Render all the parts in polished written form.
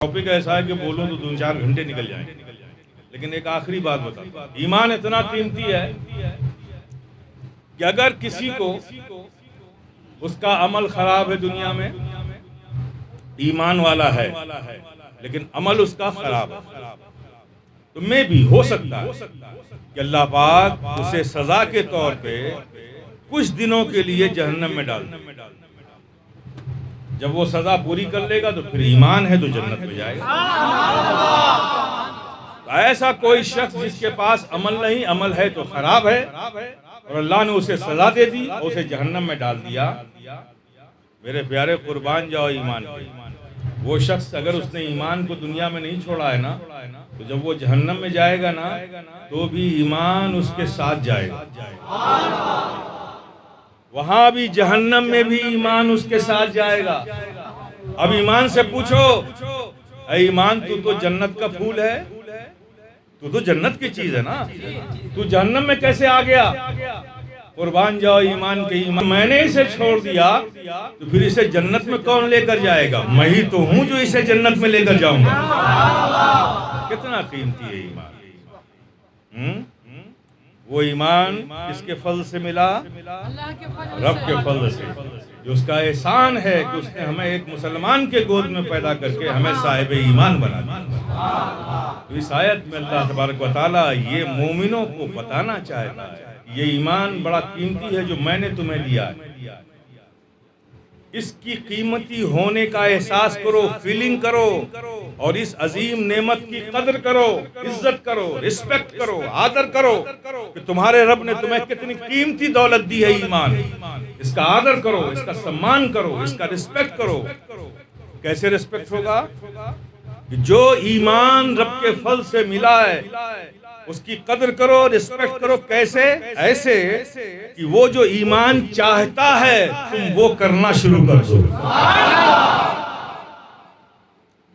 Topic ایسا ہے کہ بولوں تو 2-4 گھنٹے نکل جائیں، لیکن ایک آخری بات بتاتا ہوں۔ ایمان اتنا قیمتی ہے کہ اگر کسی کو اس کا عمل خراب ہے دنیا میں، ایمان والا ہے لیکن عمل اس کا خراب ہے، تو میں بھی ہو سکتا ہے کہ اللہ پاک اسے سزا کے طور پہ کچھ دنوں کے لیے جہنم میں ڈال دے۔ جب وہ سزا پوری کر لے گا تو پھر ایمان ہے تو جنت میں جائے گا۔ تو ایسا کوئی شخص جس کے پاس عمل نہیں، عمل ہے تو خراب ہے، اور اللہ نے اسے سزا دے دی اور اسے جہنم میں ڈال دیا، میرے پیارے قربان جاؤ ایمان کے۔ وہ شخص اگر اس نے ایمان کو دنیا میں نہیں چھوڑا ہے نا، تو جب وہ جہنم میں جائے گا نا تو بھی ایمان اس کے ساتھ جائے گا، وہاں بھی جہنم میں بھی ایمان اس کے ساتھ جائے گا۔ اب ایمان سے پوچھو، اے ایمان تو جنت کا پھول ہے، تو جنت کی چیز ہے نا، تو جہنم میں کیسے آ گیا؟ قربان جاؤ ایمان کے۔ ایمان میں نے اسے چھوڑ دیا تو پھر اسے جنت میں کون لے کر جائے گا؟ میں ہی تو ہوں جو اسے جنت میں لے کر جاؤں گا۔ کتنا قیمتی ہے ایمان۔ وہ ایمان کس کے فضل سے ملا؟ رب کے فضل سے، جو اس کا احسان ہے کہ اس نے ہمیں ایک مسلمان کے گود میں پیدا کر کے ہمیں صاحب ایمان بنا دیا۔ تو اس آیت میں اللہ تبارک و تعالیٰ یہ مومنوں کو بتانا چاہتا ہے، یہ ایمان بڑا قیمتی ہے جو میں نے تمہیں دیا ہے، اس کی قیمتی ہونے کا احساس کرو، فیلنگ کرو، اور اس عظیم نعمت کی قدر کرو، عزت کرو، رسپیکٹ کرو، آدر کرو کہ تمہارے رب نے تمہیں کتنی قیمتی دولت دی ہے ایمان۔ اس کا آدر کرو، اس کا سمان کرو، اس کا رسپیکٹ کرو۔ کیسے رسپیکٹ ہوگا؟ کہ جو ایمان رب کے فضل سے ملا ہے اس کی قدر کرو، رسپیکٹ کرو۔ کیسے؟ ایسے کہ وہ جو ایمان چاہتا ہے تم وہ کرنا شروع کر دو۔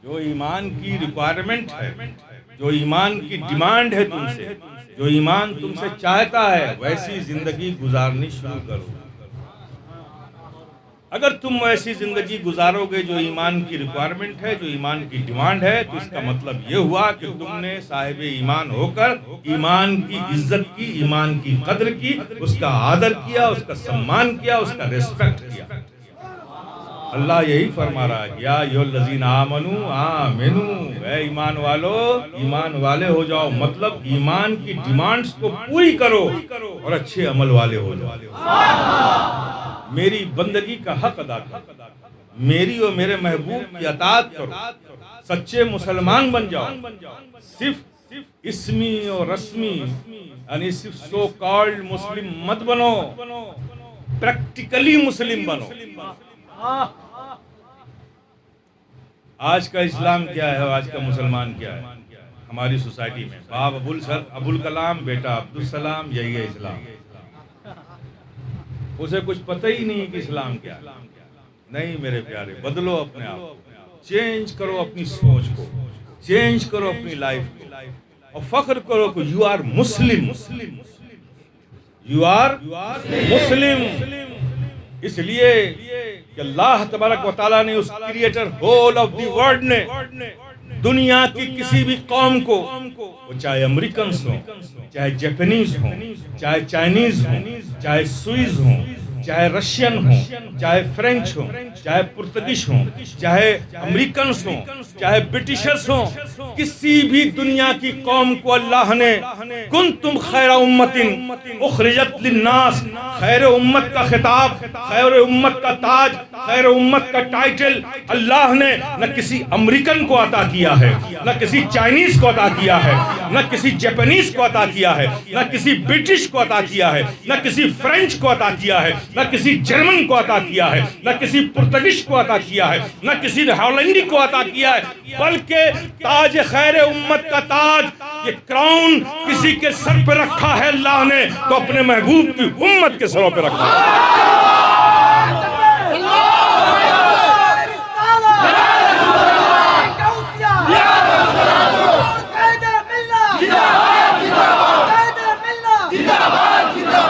جو ایمان کی ریکوائرمنٹ ہے، جو ایمان کی ڈیمانڈ ہے تم سے، جو ایمان تم سے چاہتا ہے، ویسی زندگی گزارنی شروع کرو۔ اگر تم ایسی زندگی گزارو گے جو ایمان کی ریکوائرمنٹ ہے، جو ایمان کی ڈیمانڈ ہے، تو اس کا مطلب یہ ہوا کہ تم نے صاحب ایمان ہو کر ایمان کی عزت کی، ایمان کی قدر کی، اس کا آدر کیا، اس کا سمان کیا، اس کا ریسپیکٹ کیا۔ اللہ یہی فرما رہا ہے، یا ایھا الذین آمنوا آمنوا، اے ایمان والو ایمان والے ہو جاؤ، مطلب ایمان کی ڈیمانڈز کو پوری کرو اور اچھے عمل والے ہو جاؤ۔ میری بندگی کا حق ادا کرو، میری اور میرے محبوب کی اطاعت کرو، سچے مسلمان بن جاؤ، صرف اسمی اور رسمی یعنی صرف سو کالڈ مسلم مت بنو، پریکٹیکلی مسلم بنو۔ آج کا اسلام کیا ہے، آج کا مسلمان کیا ہے ہماری سوسائٹی میں؟ باپ ابوالکلام، بیٹا عبدالسلام، یہی ہے اسلام۔ اسے کچھ پتہ ہی نہیں کہ اسلام کیا ہے۔ نہیں میرے پیارے، بدلو اپنے آپ کو، چینج کرو اپنی سوچ کو، چینج کرو اپنی لائف کو، اور فخر کرو کہ you are Muslim, you are Muslim. اس لیے کہ اللہ تبارک و تعالیٰ نے اس creator whole of the world نے دنیا کی کسی بھی قوم کو، وہ چاہے امریکنز ہوں، چاہے جاپنیز ہوں، چاہے چائنیز ہوں، چاہے سوئز ہوں، چاہے رشین ہوں، چاہے فرینچ ہوں، چاہے پرتگیش ہوں، چاہے امریکنز ہوں، چاہے برٹشرز ہوں، کسی بھی دنیا کی قوم کو اللہ نے کنتم خیر امت اخرجت للناس، خیر امت کا خطاب، خیر امت کا تاج، خیر امت کا ٹائٹل اللہ نے نہ کسی امریکن کو عطا کیا ہے، نہ کسی چائنیز کو عطا کیا ہے، نہ کسی جاپنیز کو عطا کیا ہے، نہ کسی برٹش کو عطا کیا ہے، نہ کسی فرینچ کو عطا کیا ہے، نہ کسی جرمن کو عطا کیا ہے، نہ کسی پرتگیش کو عطا کیا ہے، نہ کسی ہالینڈی کو عطا کیا ہے، بلکہ تاج خیر امت کا تاج، یہ کراؤن کسی کے سر پہ رکھا ہے اللہ نے تو اپنے محبوب کی امت کے سروں پہ رکھا ہے۔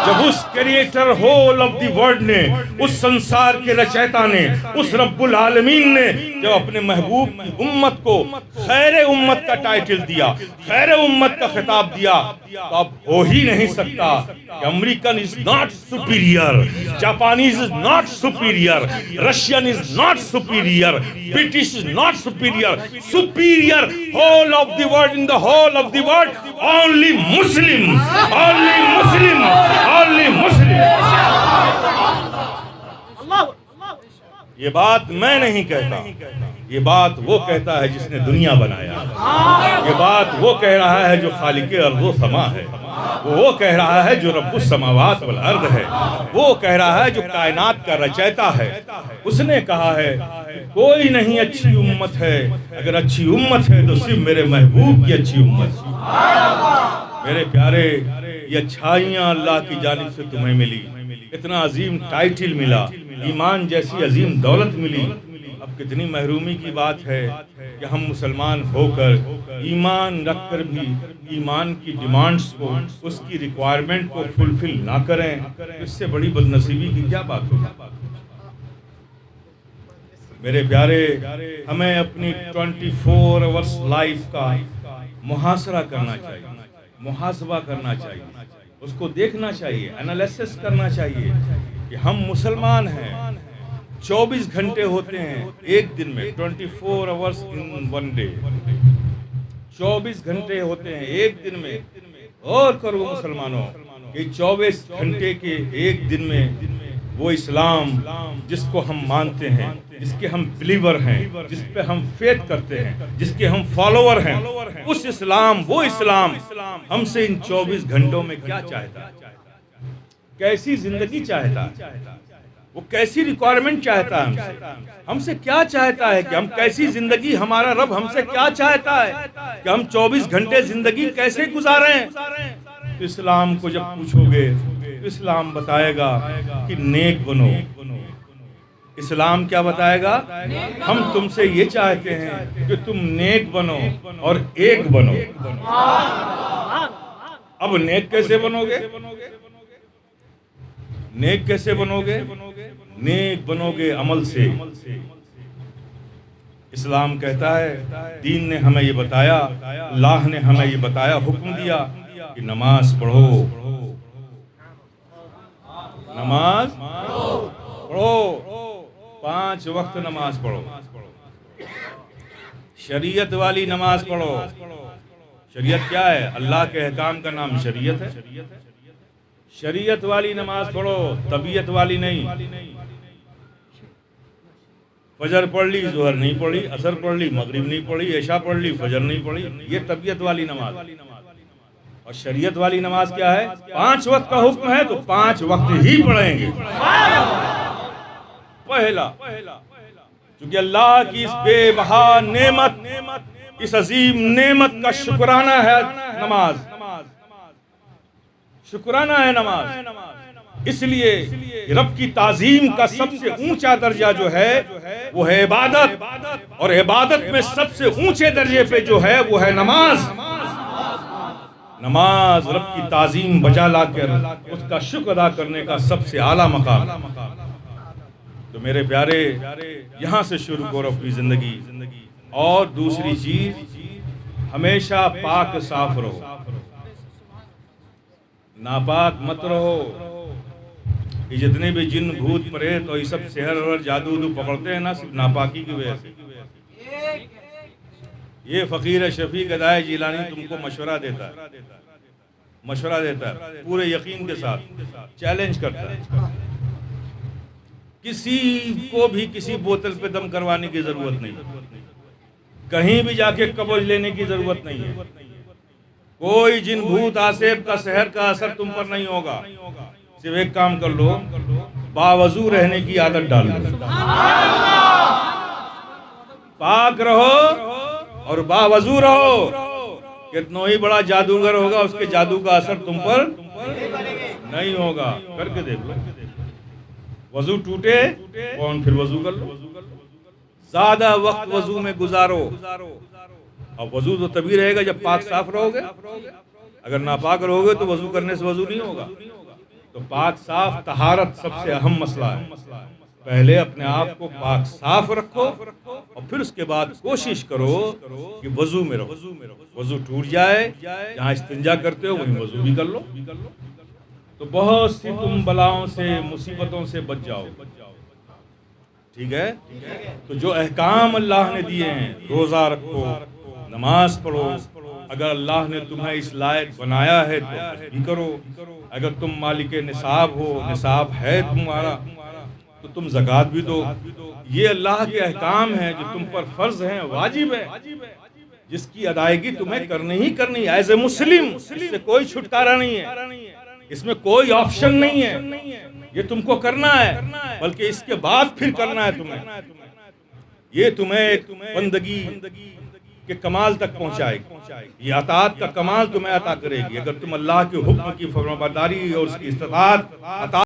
جب اس creator whole of the world نے، اس سنسار کے رچیتا نے، اس رب العالمین نے جب اپنے محبوب کی امت کو خیر امت کا ٹائٹل دیا، خیر امت کا خطاب دیا، تو اب ہو ہی نہیں سکتا کہ American is not superior, Japanese is not superior, Russian is not superior, British is not superior, superior whole of the world, in the whole of the world, only Muslims, only Muslims, only Muslims. یہ بات میں نہیں کہتا، یہ بات وہ کہتا ہے جس نے دنیا بنایا، یہ بات وہ کہہ رہا ہے جو خالق ارض و سما ہے، وہ کہہ رہا ہے جو رب السماوات والارض ہے، وہ کہہ رہا ہے جو کائنات کا رچیتا ہے۔ اس نے کہا ہے کوئی نہیں اچھی امت ہے، اگر اچھی امت ہے تو صرف میرے محبوب کی اچھی امت ہے۔ میرے پیارے، یہ اچھائیاں اللہ کی جانب سے تمہیں ملی، اتنا عظیم ٹائٹل ملا، ایمان جیسی عظیم دولت ملی، اب کتنی محرومی کی بات ہے کہ ہم مسلمان ہو کر ایمان رکھ کر بھی ایمان کی ڈیمانڈز کو، اس کی ریکوائرمنٹ کو فلفل نہ کریں، اس سے بڑی بدنصیبی کی کیا بات ہوگی؟ میرے پیارے، ہمیں اپنی 24 آورس لائف کا محاصرہ کرنا چاہیے، محاسبہ کرنا چاہیے، اس کو دیکھنا چاہیے، انالیسس کرنا چاہیے کہ ہم مسلمان ہیں، 24 گھنٹے ہوتے ہیں ایک دن میں، 24 آورس ان ون ڈے، 24 گھنٹے ہوتے ہیں ایک دن میں۔ اور کرو مسلمانوں، یہ 24 گھنٹے کے ایک دن میں وہ اسلام جس کو ہم مانتے ہیں، جس کے ہم بلیور ہیں، جس پہ ہم فیتھ کرتے ہیں، جس کے ہم فالوور ہیں، اس اسلام، وہ اسلام ہم سے ان 24 گھنٹوں میں کیا چاہتا ہے، کیسی زندگی چاہتا ہے، وہ کیسی ریکوائرمنٹ چاہتا ہے ہم سے کیا چاہتا ہے کہ ہم کیسی زندگی، ہمارا رب ہم سے کیا چاہتا ہے کہ ہم 24 گھنٹے زندگی کیسے گزاریں۔ تو اسلام کو جب پوچھو گے تو اسلام بتائے گا کہ نیک بنو۔ اسلام کیا بتائے گا؟ ہم تم سے یہ چاہتے ہیں کہ تم نیک بنو اور ایک بنو۔ اب نیک کیسے بنو گے؟ نیک کیسے بنو گے؟ نیک بنو گے عمل سے۔ اسلام کہتا ہے، دین نے ہمیں یہ بتایا، اللہ نے ہمیں یہ بتایا، حکم دیا کہ نماز پڑھو، نماز پڑھو، 5 وقت نماز پڑھو، شریعت والی نماز پڑھو۔ شریعت کیا ہے؟ اللہ کے احکام کا نام شریعت ہے۔ شریعت والی نماز پڑھو، طبیعت والی نہیں۔ فجر پڑھ لی، ظہر نہیں پڑھی، عصر پڑھ لی، مغرب نہیں پڑھی، عشاء پڑھ لی، فجر نہیں پڑھی، یہ طبیعت والی نماز۔ اور شریعت والی نماز کیا ہے؟ 5 وقت کا حکم ہے تو 5 وقت ہی پڑھیں گے۔ پہلا، چونکہ اللہ کی اس بے بہا نعمت، اس عظیم نعمت کا شکرانہ ہے نماز، شکرانہ ہے نماز۔ اس لیے رب کی تعظیم کا سب سے اونچا درجہ جو ہے وہ ہے عبادت، اور عبادت میں سب سے اونچے درجے پہ جو ہے وہ ہے نماز۔ نماز رب کی تعظیم بجا لا کر اس کا شکر ادا کرنے کا سب سے اعلیٰ مقام۔ تو میرے پیارے، یہاں سے شروع کرو اپنی زندگی۔ اور دوسری چیز، ہمیشہ پاک صاف رہو، ناپاک مت رہو۔ یہ جتنے بھی جن، بھوت، پریت اور یہ سب سحر اور جادو پکڑتے ہیں نا، صرف ناپاکی کی وجہ سے۔ یہ فقیر شفیق ادائے جیلانی تم کو مشورہ دیتا ہے، مشورہ دیتا ہے پورے یقین کے ساتھ، چیلنج کرتا ہے۔ کسی کو بھی کسی بوتل پہ دم کروانے کی ضرورت نہیں، کہیں بھی جا کے قبض لینے کی ضرورت نہیں ہے۔ کوئی جن، بھوت، آسیب کا، سحر کا اثر تم پر نہیں ہوگا۔ صرف ایک کام کر لو، باوضو رہنے کی عادت ڈال لو، پاک رہو اور باوضو رہو۔ کتنا ہی بڑا جادوگر ہوگا، اس کے جادو کا اثر تم پر نہیں ہوگا۔ کر کے دیکھ لو، وضو ٹوٹے کون، پھر وضو کر لو، زیادہ وقت وضو میں گزارو۔ اب وضو تو تبھی رہے گا جب پاک صاف رہو گے، اگر ناپاک رہو گے تو وضو کرنے سے وضو نہیں ہوگا۔ تو پاک صاف طہارت سب سے اہم مسئلہ ہے. پہلے اپنے آپ کو پاک صاف رکھو اور پھر اس کے بعد کوشش کرو کہ وضو میں رہو. وضو ٹوٹ جائے، جہاں استنجا کرتے ہو وہیں وضو بھی کر لو، تو بہت سی تم بلاؤں سے مصیبتوں سے بچ جاؤ. ٹھیک ہے؟ تو جو احکام اللہ نے دیے ہیں، روزہ رکھو، نماز پڑھو، اگر اللہ نے تمہیں اس لائق بنایا ہے تو حج بھی کرو، اگر تم مالک نصاب ہو، نصاب ہے تمہارا، تو تم زکوٰۃ بھی دو. یہ اللہ کے احکام ہیں جو تم پر فرض ہیں، واجب ہے، جس کی ادائیگی تمہیں کرنی ہی کرنی ہے ایز اے مسلم. اس سے کوئی چھٹکارا نہیں ہے، اس میں کوئی آپشن نہیں ہے، یہ تم کو کرنا ہے، بلکہ اس کے بعد پھر کرنا ہے تمہیں. یہ تمہیں ایک بندگی کے کمال تک پہنچائے گی، یہ اطاعت کا کمال تمہیں عطا کرے گی اگر تم اللہ کے حکم کی فرمانبرداری اور اس کی اطاعت